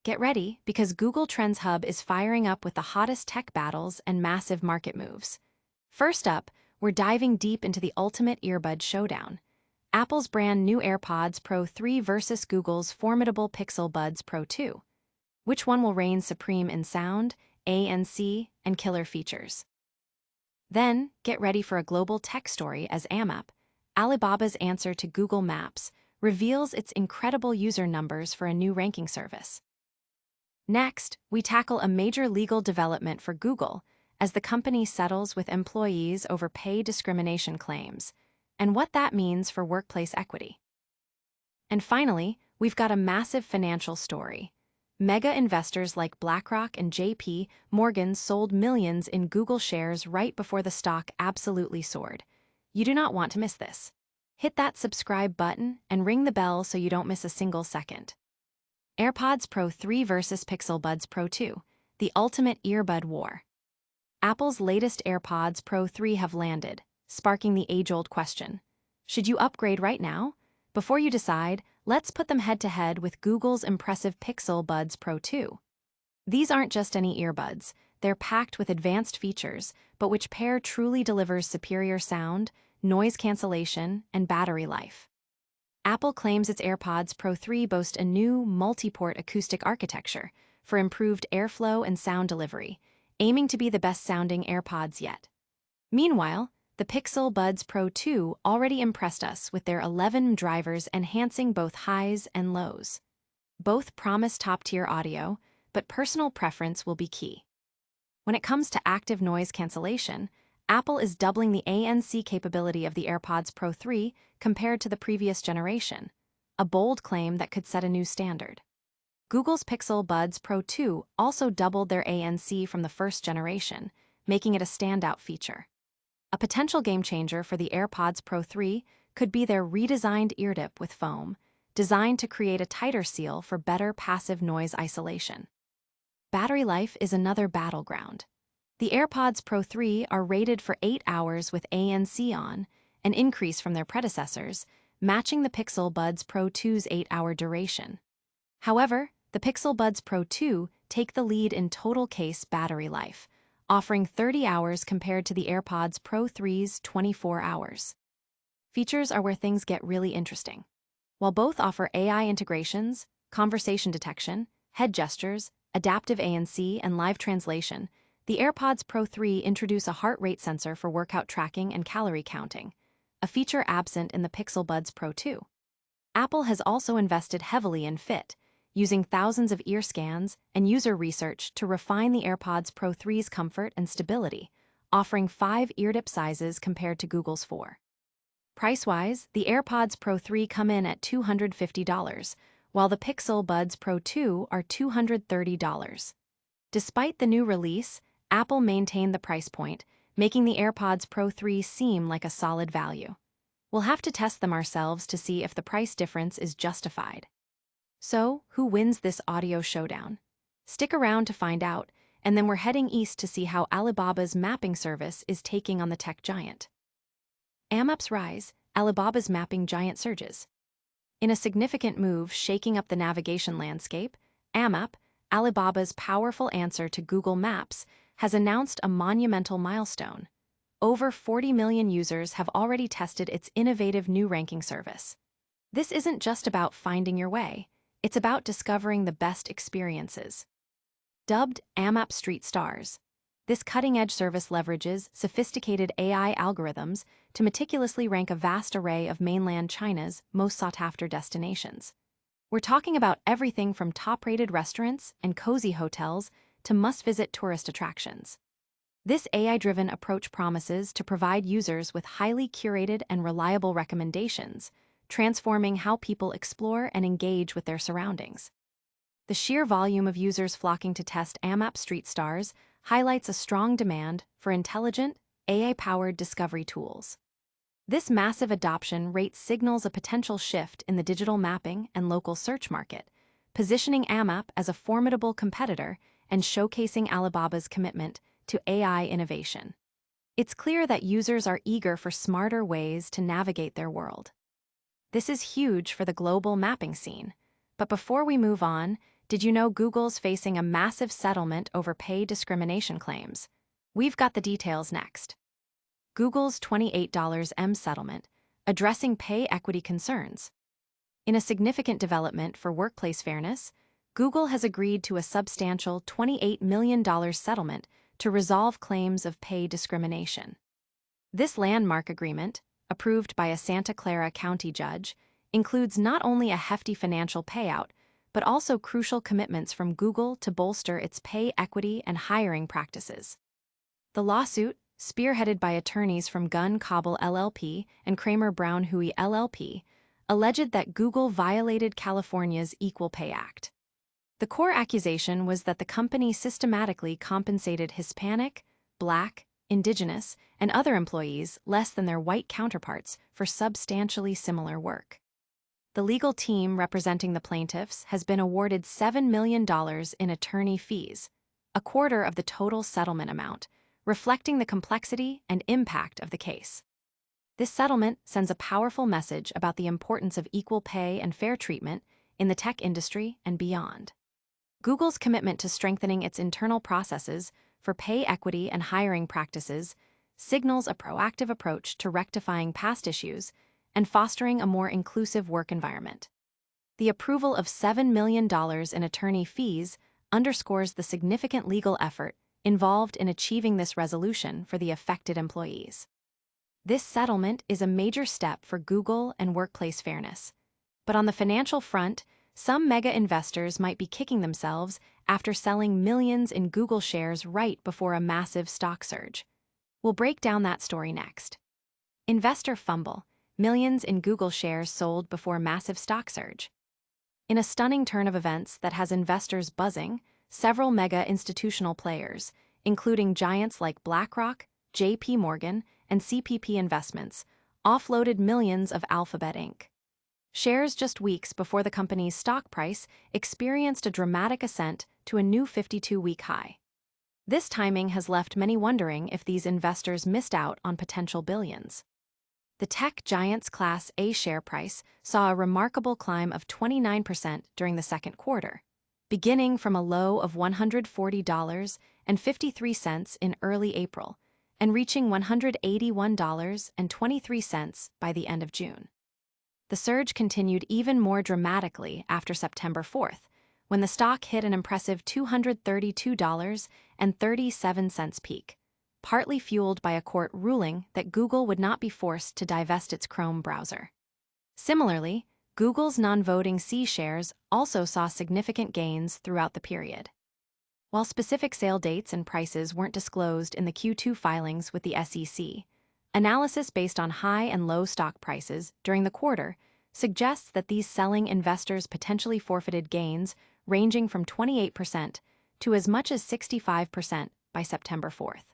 Get ready, because Google Trends Hub is firing up with the hottest tech battles and massive market moves. First up, we're diving deep into the ultimate earbud showdown. Apple's brand new AirPods Pro 3 versus Google's formidable Pixel Buds Pro 2. Which one will reign supreme in sound, ANC, and killer features? Then, get ready for a global tech story as Amap, Alibaba's answer to Google Maps, reveals its incredible user numbers for a new ranking service. Next, we tackle a major legal development for Google as the company settles with employees over pay discrimination claims, and what that means for workplace equity. And finally, we've got a massive financial story. Mega investors like BlackRock and JP Morgan sold millions in Google shares right before the stock absolutely soared. You do not want to miss this. Hit that subscribe button and ring the bell so you don't miss a single second. AirPods Pro 3 versus Pixel Buds Pro 2, the ultimate earbud war. Apple's latest AirPods Pro 3 have landed, sparking the age-old question. Should you upgrade right now? Before you decide, let's put them head-to-head with Google's impressive Pixel Buds Pro 2. These aren't just any earbuds, they're packed with advanced features, but which pair truly delivers superior sound, noise cancellation, and battery life. Apple claims its AirPods Pro 3 boast a new multi-port acoustic architecture for improved airflow and sound delivery, aiming to be the best-sounding AirPods yet. Meanwhile, the Pixel Buds Pro 2 already impressed us with their 11 drivers enhancing both highs and lows. Both promise top-tier audio, but personal preference will be key. When it comes to active noise cancellation, Apple is doubling the ANC capability of the AirPods Pro 3 compared to the previous generation, a bold claim that could set a new standard. Google's Pixel Buds Pro 2 also doubled their ANC from the first generation, making it a standout feature. A potential game-changer for the AirPods Pro 3 could be their redesigned ear-tip with foam, designed to create a tighter seal for better passive noise isolation. Battery life is another battleground. The AirPods Pro 3 are rated for 8 hours with ANC on, an increase from their predecessors, matching the Pixel Buds Pro 2's 8-hour duration. However, the Pixel Buds Pro 2 take the lead in total case battery life, offering 30 hours compared to the AirPods Pro 3's 24 hours. Features are where things get really interesting. While both offer AI integrations, conversation detection, head gestures, adaptive ANC, and live translation, the AirPods Pro 3 introduce a heart rate sensor for workout tracking and calorie counting, a feature absent in the Pixel Buds Pro 2. Apple has also invested heavily in Fit, using thousands of ear scans and user research to refine the AirPods Pro 3's comfort and stability, offering 5 ear-tip sizes compared to Google's 4. Price-wise, the AirPods Pro 3 come in at $250, while the Pixel Buds Pro 2 are $230. Despite the new release, Apple maintained the price point, making the AirPods Pro 3 seem like a solid value. We'll have to test them ourselves to see if the price difference is justified. So, who wins this audio showdown? Stick around to find out, and then we're heading east to see how Alibaba's mapping service is taking on the tech giant. Amap's rise, Alibaba's mapping giant surges. In a significant move shaking up the navigation landscape, Amap, Alibaba's powerful answer to Google Maps, has announced a monumental milestone. Over 40 million users have already tested its innovative new ranking service. This isn't just about finding your way, it's about discovering the best experiences. Dubbed Amap Street Stars, this cutting-edge service leverages sophisticated AI algorithms to meticulously rank a vast array of mainland China's most sought-after destinations. We're talking about everything from top-rated restaurants and cozy hotels to must-visit tourist attractions. This AI-driven approach promises to provide users with highly curated and reliable recommendations, transforming how people explore and engage with their surroundings. The sheer volume of users flocking to test Amap Street Stars highlights a strong demand for intelligent, AI-powered discovery tools. This massive adoption rate signals a potential shift in the digital mapping and local search market, positioning Amap as a formidable competitor and showcasing Alibaba's commitment to AI innovation. It's clear that users are eager for smarter ways to navigate their world. This is huge for the global mapping scene. But before we move on, Did you know Google's facing a massive settlement over pay discrimination claims? We've got the details next. Google's $28 settlement, addressing pay equity concerns. In a significant development for workplace fairness, Google has agreed to a substantial $28 million settlement to resolve claims of pay discrimination. This landmark agreement, approved by a Santa Clara County judge, includes not only a hefty financial payout, but also crucial commitments from Google to bolster its pay equity and hiring practices. The lawsuit, spearheaded by attorneys from Gunn Cobble LLP and Kramer Brown Huey LLP, alleged that Google violated California's Equal Pay Act. The core accusation was that the company systematically compensated Hispanic, Black, Indigenous, and other employees less than their white counterparts for substantially similar work. The legal team representing the plaintiffs has been awarded $7 million in attorney fees, a quarter of the total settlement amount, reflecting the complexity and impact of the case. This settlement sends a powerful message about the importance of equal pay and fair treatment in the tech industry and beyond. Google's commitment to strengthening its internal processes for pay equity and hiring practices signals a proactive approach to rectifying past issues and fostering a more inclusive work environment. The approval of $7 million in attorney fees underscores the significant legal effort involved in achieving this resolution for the affected employees. This settlement is a major step for Google and workplace fairness. But on the financial front, some mega investors might be kicking themselves after selling millions in Google shares right before a massive stock surge. We'll break down that story next. Investor fumble: millions in Google shares sold before massive stock surge. In a stunning turn of events that has investors buzzing, several mega institutional players, including giants like BlackRock, J.P. Morgan, and CPP Investments, offloaded millions of Alphabet Inc. Shares just weeks before the company's stock price experienced a dramatic ascent to a new 52-week high. This timing has left many wondering if these investors missed out on potential billions. The tech giant's Class A share price saw a remarkable climb of 29% during the second quarter, beginning from a low of $140.53 in early April and reaching $181.23 by the end of June. The surge continued even more dramatically after September 4th, when the stock hit an impressive $232.37 peak, partly fueled by a court ruling that Google would not be forced to divest its Chrome browser. Similarly, Google's non-voting C shares also saw significant gains throughout the period. While specific sale dates and prices weren't disclosed in the Q2 filings with the SEC, analysis based on high and low stock prices during the quarter suggests that these selling investors potentially forfeited gains ranging from 28% to as much as 65% by September 4th.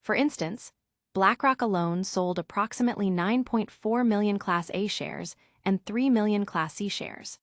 For instance, BlackRock alone sold approximately 9.4 million Class A shares and 3 million Class C shares.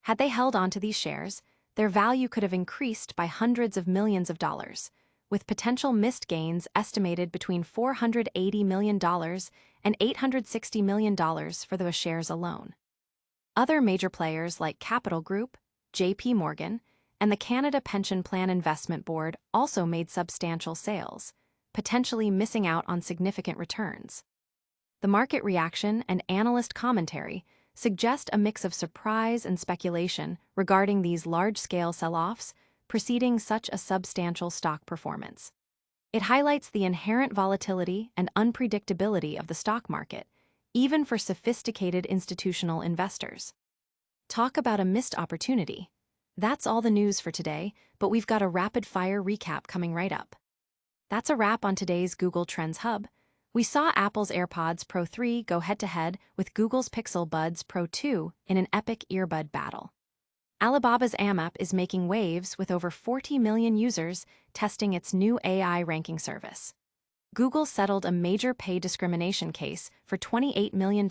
Had they held onto these shares, their value could have increased by hundreds of millions of dollars, with potential missed gains estimated between $480 million and $860 million for those shares alone. Other major players like Capital Group, J.P. Morgan, and the Canada Pension Plan Investment Board also made substantial sales, potentially missing out on significant returns. The market reaction and analyst commentary suggest a mix of surprise and speculation regarding these large-scale sell-offs preceding such a substantial stock performance. It highlights the inherent volatility and unpredictability of the stock market, even for sophisticated institutional investors. Talk about a missed opportunity. That's all the news for today, but we've got a rapid-fire recap coming right up. That's a wrap on today's Google Trends Hub. We saw Apple's AirPods Pro 3 go head-to-head with Google's Pixel Buds Pro 2 in an epic earbud battle. Alibaba's Amap is making waves with over 40 million users testing its new AI ranking service. Google settled a major pay discrimination case for $28 million,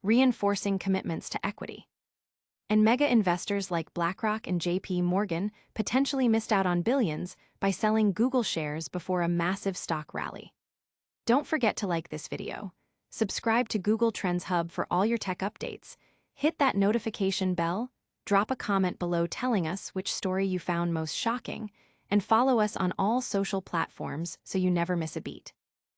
reinforcing commitments to equity. And mega investors like BlackRock and J.P. Morgan potentially missed out on billions by selling Google shares before a massive stock rally. Don't forget to like this video, subscribe to Google Trends Hub for all your tech updates, hit that notification bell, drop a comment below telling us which story you found most shocking, and follow us on all social platforms so you never miss a beat.